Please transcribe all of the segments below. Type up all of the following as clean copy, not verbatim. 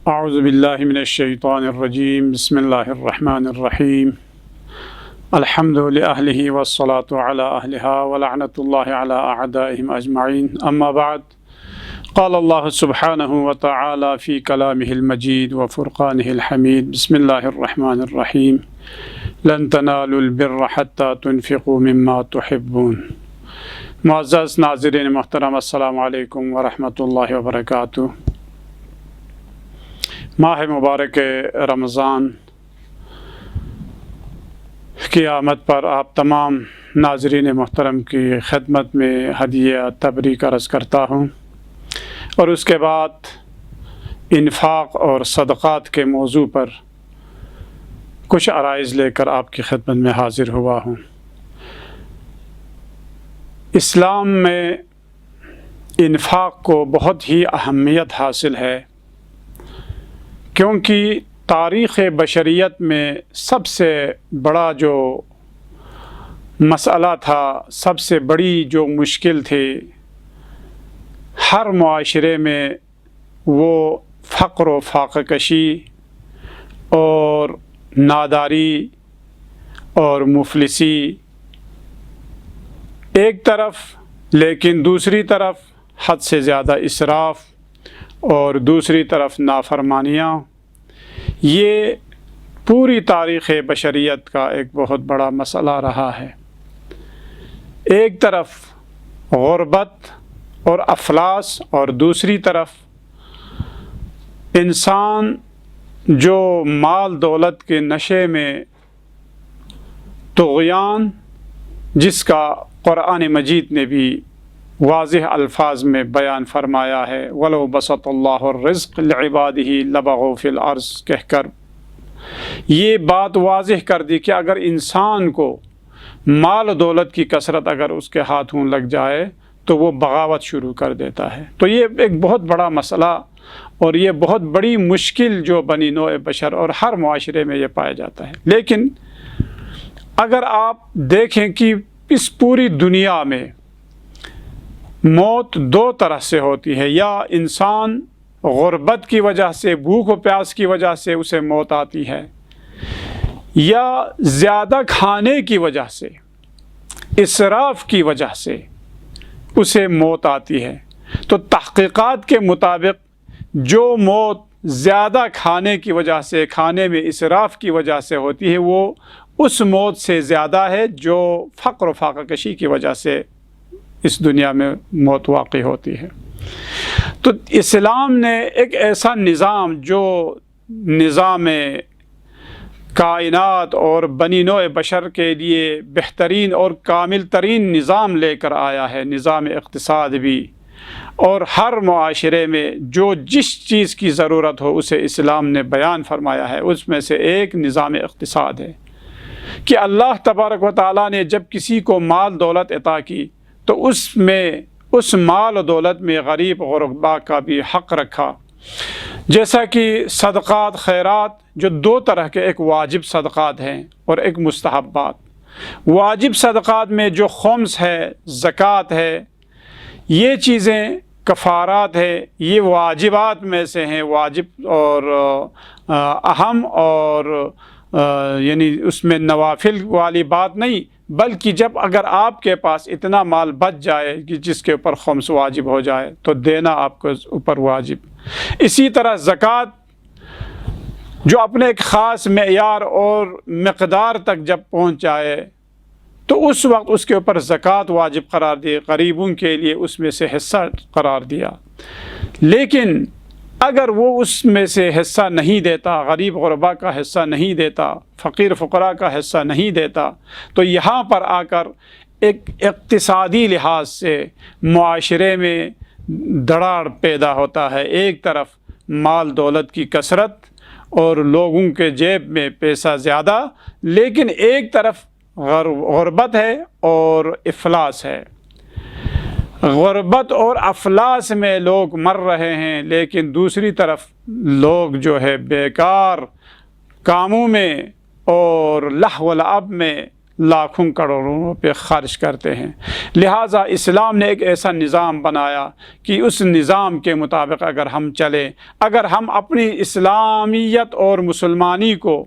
اعوذ باللہ من الشیطان الرجیم بسم اللہ الرحمن الرحیم الحمد لأہلہ والصلاة علی اہلہا ولعنۃ اللہ علی اعدائہم اجمعین اما بعد قال اللہ سبحانہ وتعالی فی کلامہ المجید وفرقانہ الحمید بسم اللہ الرحمن الرحیم لن تنالوا البر حتی تنفقوا مما تحبون۔ معزز ناظرین محترم، السلام علیکم ورحمۃ اللہ وبرکاتہ۔ ماہ مبارک رمضان کی آمد پر آپ تمام ناظرین محترم کی خدمت میں ہدیہ تبریک عرض کرتا ہوں، اور اس کے بعد انفاق اور صدقات کے موضوع پر کچھ عرائض لے کر آپ کی خدمت میں حاضر ہوا ہوں۔ اسلام میں انفاق کو بہت ہی اہمیت حاصل ہے، کیونکہ تاریخ بشریت میں سب سے بڑا جو مسئلہ تھا، سب سے بڑی جو مشکل تھی ہر معاشرے میں، وہ فقر و فاقہ کشی اور ناداری اور مفلسی ایک طرف، لیکن دوسری طرف حد سے زیادہ اسراف اور دوسری طرف نافرمانیاں، یہ پوری تاریخ بشریت کا ایک بہت بڑا مسئلہ رہا ہے۔ ایک طرف غربت اور افلاس، اور دوسری طرف انسان جو مال دولت کے نشے میں طغیان، جس کا قرآن مجید نے بھی واضح الفاظ میں بیان فرمایا ہے، وَلَوْ بَسَطَ اللَّهُ الرِّزْقَ لِعِبَادِهِ لَبَغَوْا فِي الْأَرْضِ، کہہ کر یہ بات واضح کر دی کہ اگر انسان کو مال و دولت کی کثرت اگر اس کے ہاتھوں لگ جائے تو وہ بغاوت شروع کر دیتا ہے۔ تو یہ ایک بہت بڑا مسئلہ اور یہ بہت بڑی مشکل جو بنی نوع بشر اور ہر معاشرے میں یہ پایا جاتا ہے۔ لیکن اگر آپ دیکھیں کہ اس پوری دنیا میں موت دو طرح سے ہوتی ہے، یا انسان غربت کی وجہ سے، بھوک و پیاس کی وجہ سے اسے موت آتی ہے، یا زیادہ کھانے کی وجہ سے، اسراف کی وجہ سے اسے موت آتی ہے۔ تو تحقیقات کے مطابق جو موت زیادہ کھانے کی وجہ سے، کھانے میں اسراف کی وجہ سے ہوتی ہے، وہ اس موت سے زیادہ ہے جو فقر و فاقہ کشی کی وجہ سے اس دنیا میں موت واقع ہوتی ہے۔ تو اسلام نے ایک ایسا نظام، جو نظام کائنات اور بنی نوع بشر کے لیے بہترین اور کامل ترین نظام لے کر آیا ہے، نظام اقتصاد بھی، اور ہر معاشرے میں جو جس چیز کی ضرورت ہو اسے اسلام نے بیان فرمایا ہے۔ اس میں سے ایک نظام اقتصاد ہے کہ اللہ تبارک و تعالیٰ نے جب کسی کو مال دولت عطا کی تو اس میں، اس مال و دولت میں غریب غربا کا بھی حق رکھا۔ جیسا کہ صدقات، خیرات، جو دو طرح کے، ایک واجب صدقات ہیں اور ایک مستحبات۔ واجب صدقات میں جو خمس ہے، زکوٰۃ ہے، یہ چیزیں کفارات ہے، یہ واجبات میں سے ہیں، واجب اور اہم، اور یعنی اس میں نوافل والی بات نہیں، بلکہ جب اگر آپ کے پاس اتنا مال بچ جائے کہ جس کے اوپر خمس واجب ہو جائے تو دینا آپ کے اوپر واجب۔ اسی طرح زکوٰۃ جو اپنے ایک خاص معیار اور مقدار تک جب پہنچ جائے تو اس وقت اس کے اوپر زکوٰۃ واجب قرار دی، غریبوں کے لیے اس میں سے حصہ قرار دیا۔ لیکن اگر وہ اس میں سے حصہ نہیں دیتا، غریب غربا کا حصہ نہیں دیتا، فقیر فقراء کا حصہ نہیں دیتا، تو یہاں پر آ کر ایک اقتصادی لحاظ سے معاشرے میں دراڑ پیدا ہوتا ہے۔ ایک طرف مال دولت کی کثرت اور لوگوں کے جیب میں پیسہ زیادہ، لیکن ایک طرف غربت ہے اور افلاس ہے۔ غربت اور افلاس میں لوگ مر رہے ہیں، لیکن دوسری طرف لوگ جو ہے بیکار کاموں میں اور لہو و لعب میں لاکھوں کروڑوں روپے خرچ کرتے ہیں۔ لہٰذا اسلام نے ایک ایسا نظام بنایا کہ اس نظام کے مطابق اگر ہم چلیں، اگر ہم اپنی اسلامیت اور مسلمانی کو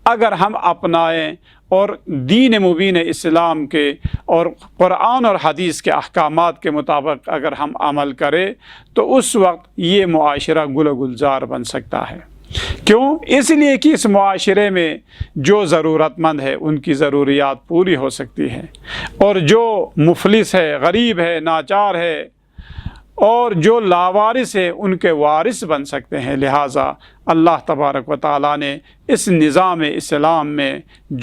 اگر ہم اپنائیں اور دین مبین اسلام کے اور قرآن اور حدیث کے احکامات کے مطابق اگر ہم عمل کریں تو اس وقت یہ معاشرہ گل و گلزار بن سکتا ہے۔ کیوں؟ اس لیے کہ اس معاشرے میں جو ضرورت مند ہے ان کی ضروریات پوری ہو سکتی ہے، اور جو مفلس ہے، غریب ہے، ناچار ہے اور جو لاوارث ہے ان کے وارث بن سکتے ہیں۔ لہٰذا اللہ تبارک و تعالیٰ نے اس نظام اسلام میں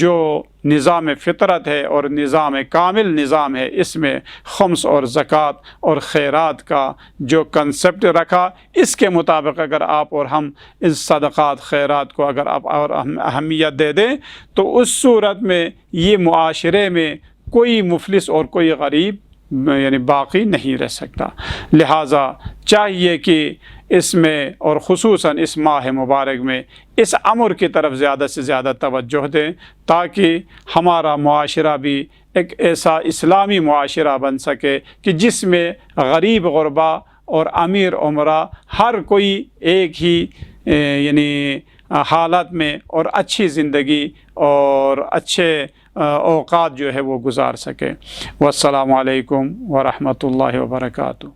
جو نظام فطرت ہے اور نظام کامل نظام ہے، اس میں خمس اور زکوٰۃ اور خیرات کا جو کنسپٹ رکھا، اس کے مطابق اگر آپ اور ہم اس صدقات خیرات کو اگر آپ اور اہمیت دے دیں تو اس صورت میں یہ معاشرے میں کوئی مفلس اور کوئی غریب یعنی باقی نہیں رہ سکتا۔ لہٰذا چاہیے کہ اس میں اور خصوصاً اس ماہ مبارک میں اس امر کی طرف زیادہ سے زیادہ توجہ دیں تاکہ ہمارا معاشرہ بھی ایک ایسا اسلامی معاشرہ بن سکے کہ جس میں غریب غربا اور امیر عمرہ ہر کوئی ایک ہی یعنی حالت میں اور اچھی زندگی اور اچھے اوقات جو ہے وہ گزار سکے۔ والسلام علیکم ورحمۃ اللہ وبرکاتہ۔